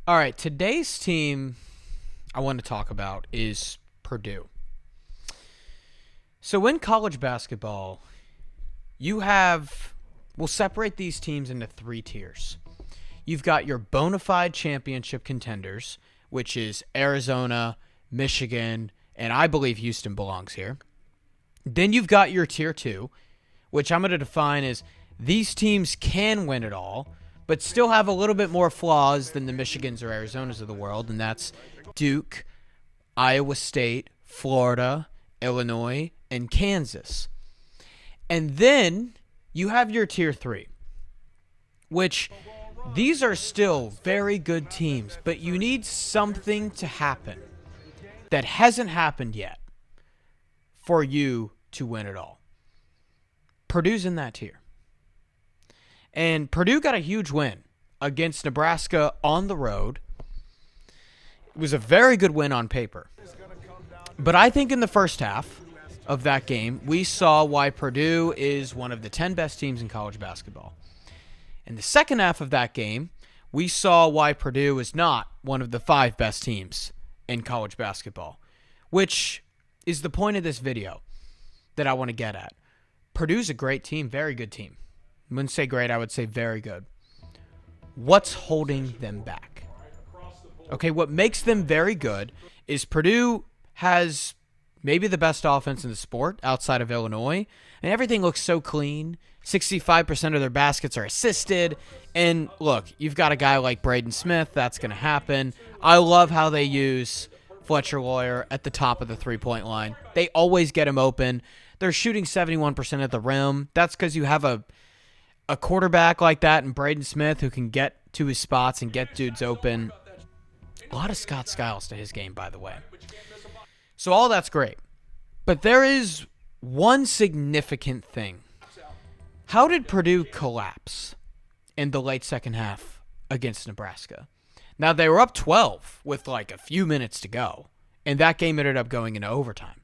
All right, today's team I want to talk about is Purdue. So in college basketball, we'll separate these teams into three tiers. You've got your bona fide championship contenders, which is Arizona, Michigan, and I believe Houston belongs here. Then you've got your tier two, which I'm going to define as these teams can win it all, but still have a little bit more flaws than the Michigans or Arizonas of the world, and that's Duke, Iowa State, Florida, Illinois, and Kansas. And then you have your tier three, which these are still very good teams, but you need something to happen that hasn't happened yet for you to win it all. Purdue's in that tier. And Purdue got a huge win against Nebraska on the road. It was a very good win on paper. But I think in the first half of that game, we saw why Purdue is one of the 10 best teams in college basketball. In the second half of that game, we saw why Purdue is not one of the 5 best teams in college basketball, which is the point of this video that I want to get at. Purdue's a great team, very good team. I wouldn't say great, I would say very good. What's holding them back? Okay, what makes them very good is Purdue has maybe the best offense in the sport outside of Illinois, and everything looks so clean. 65% of their baskets are assisted. And look, you've got a guy like Braden Smith. That's going to happen. I love how they use Fletcher Lawyer at the top of the three-point line. They always get him open. They're shooting 71% at the rim. That's because you have a quarterback like that and Braden Smith who can get to his spots and get dudes open. A lot of Scott Skiles to his game, by the way. So all that's great. But there is one significant thing. How did Purdue collapse in the late second half against Nebraska? Now, they were up 12 with like a few minutes to go, and that game ended up going into overtime.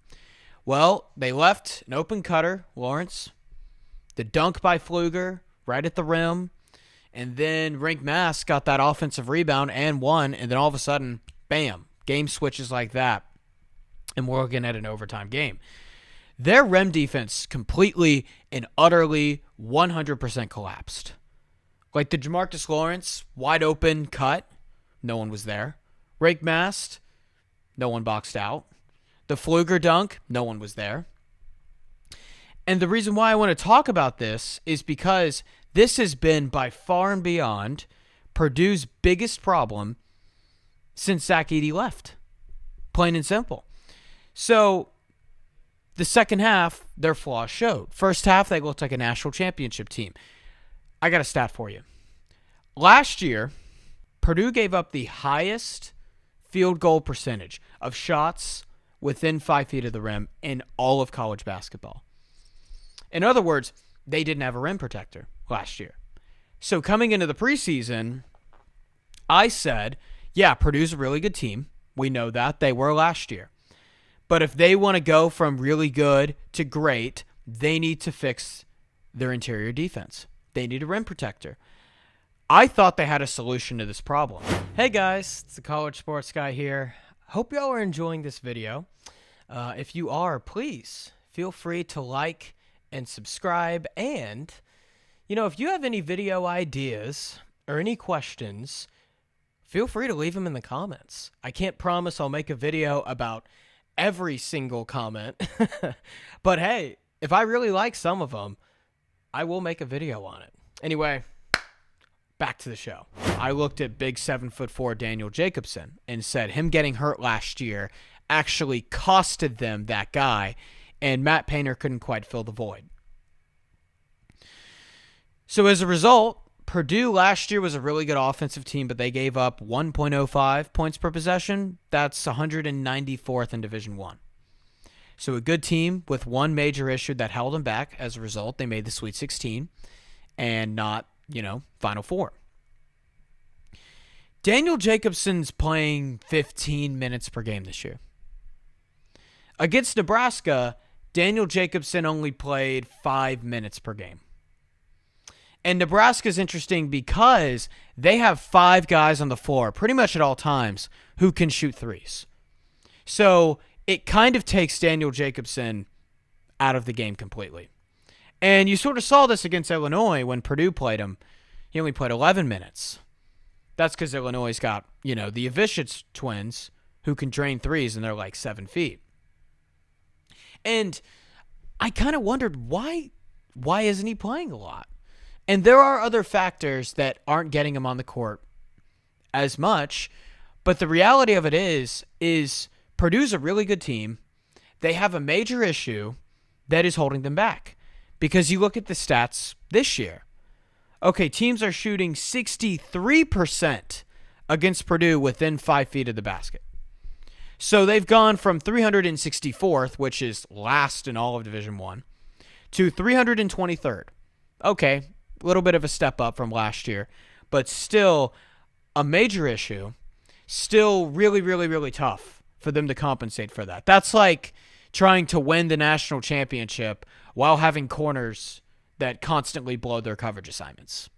Well, they left an open cutter, Lawrence, the dunk by Pfluger right at the rim, and then Rink Mass got that offensive rebound and won, and then all of a sudden, bam, game switches like that, and we're looking at an overtime game. Their rim defense completely and utterly 100% collapsed. Like the Jamarcus Lawrence wide open cut, no one was there. Rake Mast, no one boxed out. The Pfluger dunk, no one was there. And the reason why I want to talk about this is because this has been by far and beyond Purdue's biggest problem since Zach Edey left. Plain and simple. So the second half, their flaws showed. First half, they looked like a national championship team. I got a stat for you. Last year, Purdue gave up the highest field goal percentage of shots within 5 feet of the rim in all of college basketball. In other words, they didn't have a rim protector last year. So coming into the preseason, I said, yeah, Purdue's a really good team. We know that. They were last year. But if they want to go from really good to great, they need to fix their interior defense. They need a rim protector. I thought they had a solution to this problem. Hey guys, it's the College Sports Guy here. Hope y'all are enjoying this video. If you are, please feel free to like and subscribe. And, if you have any video ideas or any questions, feel free to leave them in the comments. I can't promise I'll make a video about every single comment. But hey, if I really like some of them, I will make a video on it. Anyway, back to the show. I looked at big 7'4" Daniel Jacobson and said him getting hurt last year actually costed them that guy, and Matt Painter couldn't quite fill the void. So as a result, Purdue last year was a really good offensive team, but they gave up 1.05 points per possession. That's 194th in Division I. So a good team with one major issue that held them back. As a result, they made the Sweet 16 and not, Final Four. Daniel Jacobson's playing 15 minutes per game this year. Against Nebraska, Daniel Jacobson only played 5 minutes per game. And Nebraska's interesting because they have 5 guys on the floor pretty much at all times who can shoot threes. So it kind of takes Daniel Jacobson out of the game completely. And you sort of saw this against Illinois when Purdue played him. He only played 11 minutes. That's because Illinois' got, the Avishitz twins who can drain threes and they're like 7 feet. And I kind of wondered why isn't he playing a lot? And there are other factors that aren't getting him on the court as much, but the reality of it is Purdue's a really good team. They have a major issue that is holding them back. Because you look at the stats this year. Okay, teams are shooting 63% against Purdue within 5 feet of the basket. So they've gone from 364th, which is last in all of Division I, to 323rd. Okay, a little bit of a step up from last year, but still a major issue. Still really, really, really tough for them to compensate for that. That's like trying to win the national championship while having corners that constantly blow their coverage assignments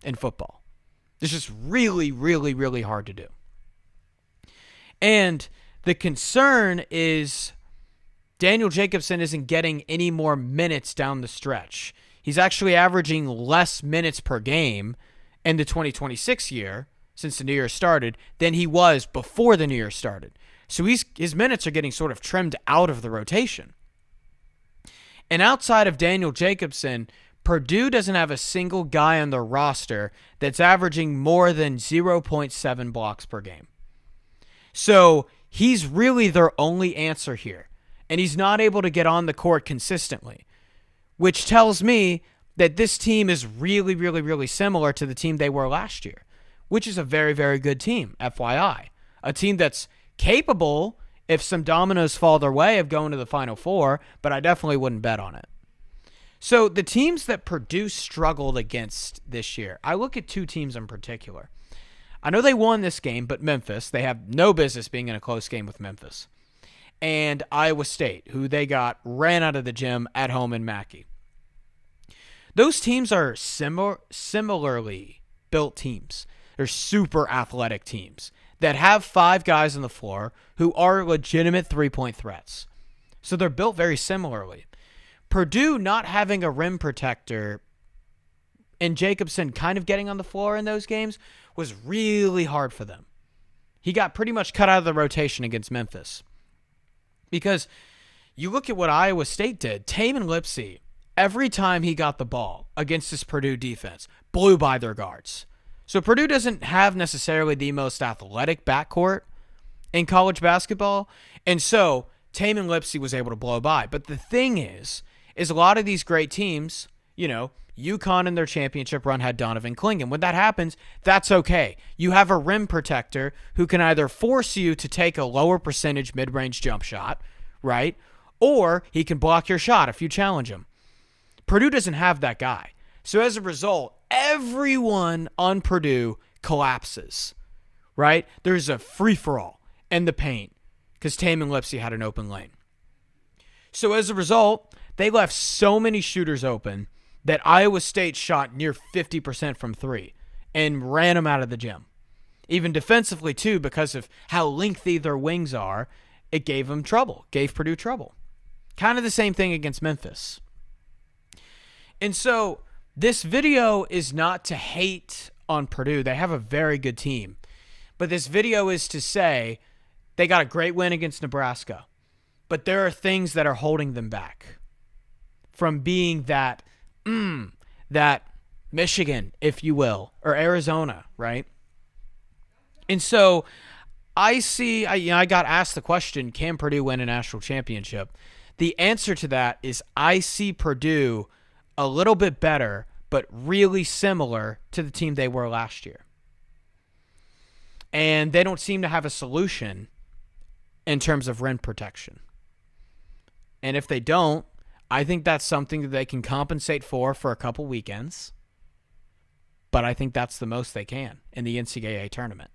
in football. It's just really, really, really hard to do. And the concern is Daniel Jacobson isn't getting any more minutes down the stretch. He's actually averaging less minutes per game in the 2026 year, since the new year started, than he was before the new year started. So his minutes are getting sort of trimmed out of the rotation. And outside of Daniel Jacobson, Purdue doesn't have a single guy on their roster that's averaging more than 0.7 blocks per game. So he's really their only answer here. And he's not able to get on the court consistently, which tells me that this team is really, really, really similar to the team they were last year, which is a very, very good team, FYI. A team that's capable, if some dominoes fall their way, of going to the Final Four, but I definitely wouldn't bet on it. So the teams that Purdue struggled against this year, I look at 2 teams in particular. I know they won this game, but Memphis, they have no business being in a close game with Memphis. And Iowa State, who they got ran out of the gym at home in Mackey. Those teams are similarly built teams. They're super athletic teams that have 5 guys on the floor who are legitimate three-point threats. So they're built very similarly. Purdue not having a rim protector and Jacobson kind of getting on the floor in those games was really hard for them. He got pretty much cut out of the rotation against Memphis. Because you look at what Iowa State did. Tamin Lipsey, every time he got the ball against this Purdue defense, blew by their guards. So Purdue doesn't have necessarily the most athletic backcourt in college basketball. And so Tamin Lipsey was able to blow by. But the thing is a lot of these great teams, UConn in their championship run had Donovan Clingan. When that happens, that's okay. You have a rim protector who can either force you to take a lower percentage mid-range jump shot, right? Or he can block your shot if you challenge him. Purdue doesn't have that guy. So as a result, everyone on Purdue collapses, right? There's a free-for-all in the paint because Tamin Lipsey had an open lane. So as a result, they left so many shooters open that Iowa State shot near 50% from 3 and ran them out of the gym. Even defensively, too, because of how lengthy their wings are, it gave Purdue trouble. Kind of the same thing against Memphis. And so this video is not to hate on Purdue. They have a very good team. But this video is to say they got a great win against Nebraska. But there are things that are holding them back from being that Michigan, if you will, or Arizona, right? And so I got asked the question, can Purdue win a national championship? The answer to that is I see Purdue a little bit better, but really similar to the team they were last year. And they don't seem to have a solution in terms of rim protection. And if they don't, I think that's something that they can compensate for a couple weekends. But I think that's the most they can in the NCAA tournament.